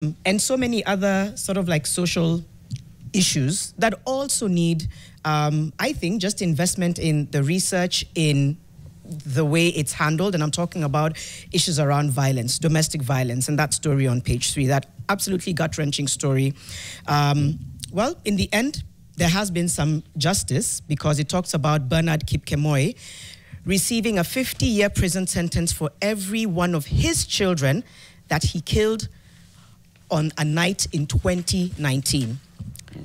and so many other sort of like social issues that also need, I think, just investment in the research, in the way it's handled. And I'm talking about issues around violence, domestic violence, and that story on page 3, that absolutely gut-wrenching story. Well, in the end, there has been some justice, because it talks about Bernard Kipkemoi receiving a 50-year prison sentence for every one of his children that he killed on a night in 2019,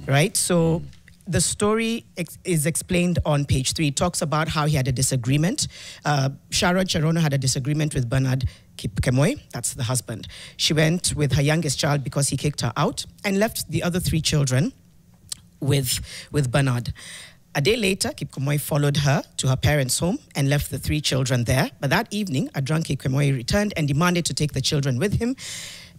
right? So the story is explained on page 3. It talks about how he had a disagreement. Sharon Cherono had a disagreement with Bernard Kipkemoi, that's the husband. She went with her youngest child because he kicked her out, and left the other 3 children with Bernard. A day later, Kipkemoi followed her to her parents' home and left the 3 children there. But that evening, a drunk Kipkemoi returned and demanded to take the children with him.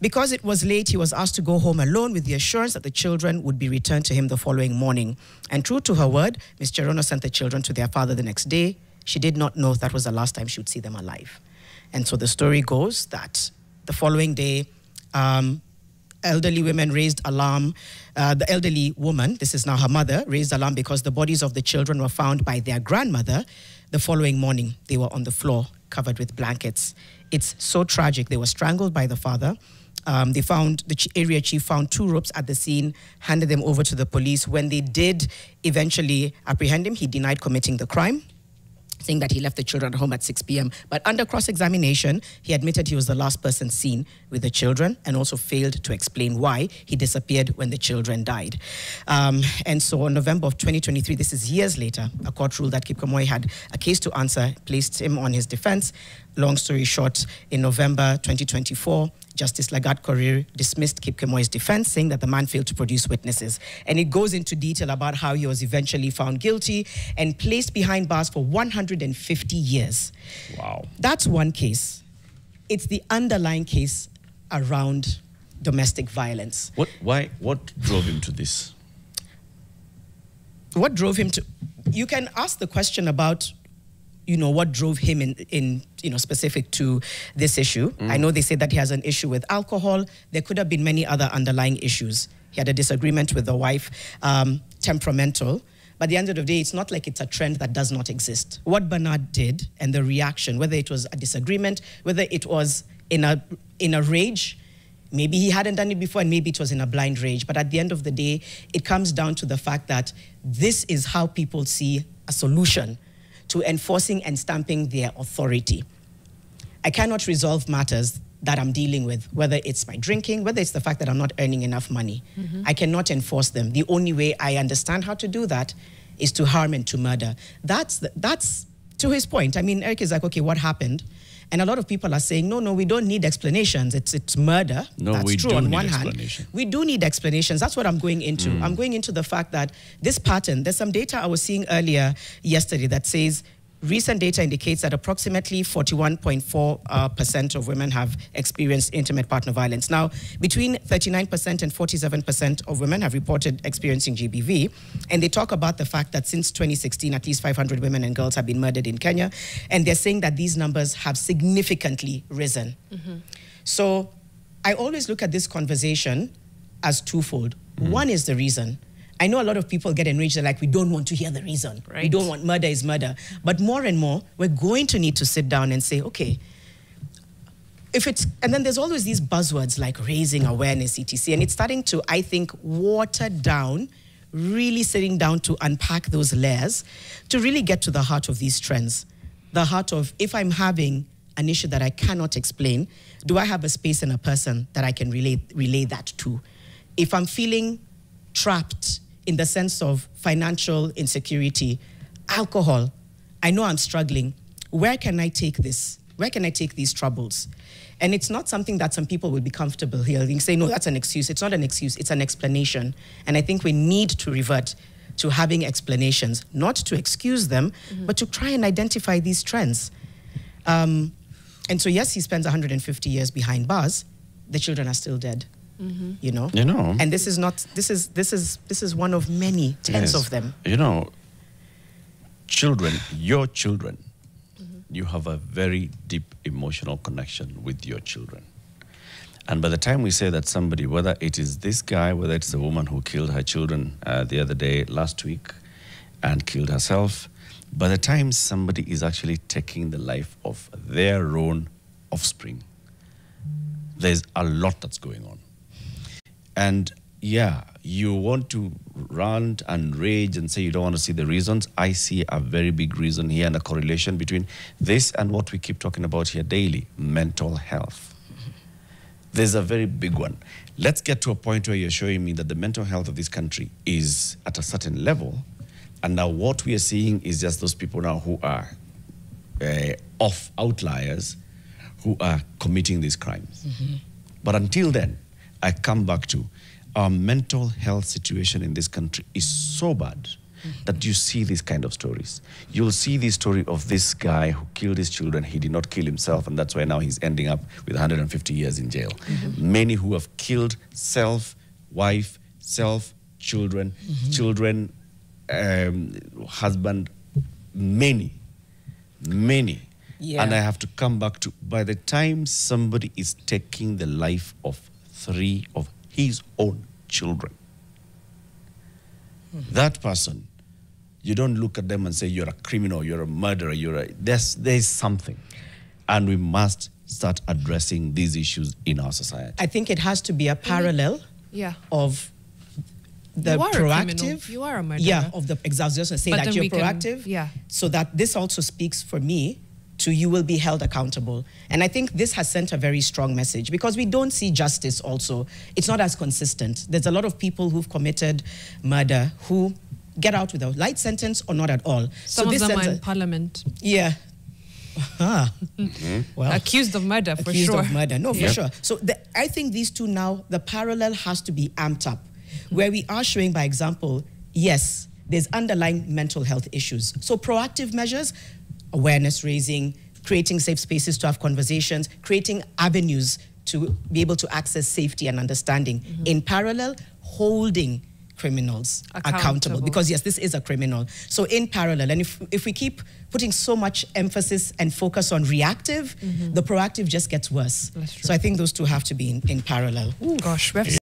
Because it was late, he was asked to go home alone, with the assurance that the children would be returned to him the following morning. And true to her word, Ms. Cherono sent the children to their father the next day. She did not know that was the last time she would see them alive. And so the story goes that the following day, elderly women raised alarm. The elderly woman, this is now her mother, raised alarm because the bodies of the children were found by their grandmother. The following morning, they were on the floor, covered with blankets. It's so tragic. They were strangled by the father. The area chief found 2 ropes at the scene, handed them over to the police. When they did eventually apprehend him, he denied committing the crime, saying that he left the children at home at 6 p.m. But under cross-examination, he admitted he was the last person seen with the children, and also failed to explain why he disappeared when the children died. And so in November of 2023, this is years later, a court ruled that Kipkemoi had a case to answer, placed him on his defense. Long story short, in November 2024, Justice Lagat Korir dismissed Kipkemoi's defense, saying that the man failed to produce witnesses. And it goes into detail about how he was eventually found guilty and placed behind bars for 150 years. Wow. That's one case. It's the underlying case around domestic violence. What drove him to this? What drove him to... You can ask the question about, what drove him in specific to this issue. I know they say that he has an issue with alcohol. There could have been many other underlying issues. He had a disagreement with the wife, temperamental. But at the end of the day, it's not like it's a trend that does not exist. What Bernard did, and the reaction, whether it was a disagreement, whether it was in a rage, maybe he hadn't done it before, and maybe it was in a blind rage. But at the end of the day, it comes down to the fact that this is how people see a solution to enforcing and stamping their authority. I cannot resolve matters that I'm dealing with, whether it's my drinking, whether it's the fact that I'm not earning enough money. I cannot enforce them. The only way I understand how to do that is to harm and to murder. That's to his point. I mean, Eric is like, okay, what happened? And a lot of people are saying, no, we don't need explanations. It's murder. No, that's we true do on need one hand. We do need explanations. That's what I'm going into. I'm going into the fact that this pattern, there's some data I was seeing earlier yesterday that says recent data indicates that approximately 41.4% of women have experienced intimate partner violence. Now, between 39% and 47% of women have reported experiencing GBV. And they talk about the fact that since 2016, at least 500 women and girls have been murdered in Kenya. And they're saying that these numbers have significantly risen. So I always look at this conversation as twofold. One is the reason. I know a lot of people get enraged. They're like, we don't want to hear the reason. Right. We don't want, murder is murder. But more and more, we're going to need to sit down and say, okay, and then there's always these buzzwords like raising awareness, etc. And it's starting to, I think, water down, really sitting down to unpack those layers to really get to the heart of these trends. The heart of, if I'm having an issue that I cannot explain, do I have a space and a person that I can relay that to? If I'm feeling trapped in the sense of financial insecurity, alcohol, I know I'm struggling. Where can I take this? Where can I take these troubles? And it's not something that some people will be comfortable hearing. Say, no, that's an excuse. It's not an excuse, it's an explanation. And I think we need to revert to having explanations, not to excuse them, but to try and identify these trends. And so yes, he spends 150 years behind bars. The children are still dead. And this is one of many tens of them. Children, your children, you have a very deep emotional connection with your children. And by the time we say that somebody, whether it is this guy, whether it's the woman who killed her children the other day, last week, and killed herself, by the time somebody is actually taking the life of their own offspring, there's a lot that's going on. And yeah, you want to rant and rage and say you don't want to see the reasons. I see a very big reason here and a correlation between this and what we keep talking about here daily, mental health. There's a very big one. Let's get to a point where you're showing me that the mental health of this country is at a certain level, and now what we are seeing is just those people now who are off outliers who are committing these crimes. But until then, I come back to our mental health situation in this country is so bad that you see these kind of stories. You'll see the story of this guy who killed his children. He did not kill himself, and that's why now he's ending up with 150 years in jail. Many who have killed self, wife, self, children, husband, many. Yeah. And I have to come back to, by the time somebody is taking the life of 3 of his own children, that person, you don't look at them and say, you're a criminal, you're a murderer, there's something. And we must start addressing these issues in our society. I think it has to be a parallel of the proactive. You are a murderer. Yeah, of the exhaustion. Say that you're proactive. So that this also speaks for me to you will be held accountable. And I think this has sent a very strong message because we don't see justice also. It's not as consistent. There's a lot of people who've committed murder who get out with a light sentence or not at all. Some of them are in parliament. Yeah. Well, accused of murder, for accused sure. Accused of murder, no, for sure. So I think these two now, the parallel has to be amped up, where we are showing by example, yes, there's underlying mental health issues. So proactive measures, awareness raising, creating safe spaces to have conversations, creating avenues to be able to access safety and understanding. In parallel, holding criminals accountable, because yes, this is a criminal. So in parallel, and if we keep putting so much emphasis and focus on reactive, the proactive just gets worse. So I think those two have to be in parallel. Gosh, we have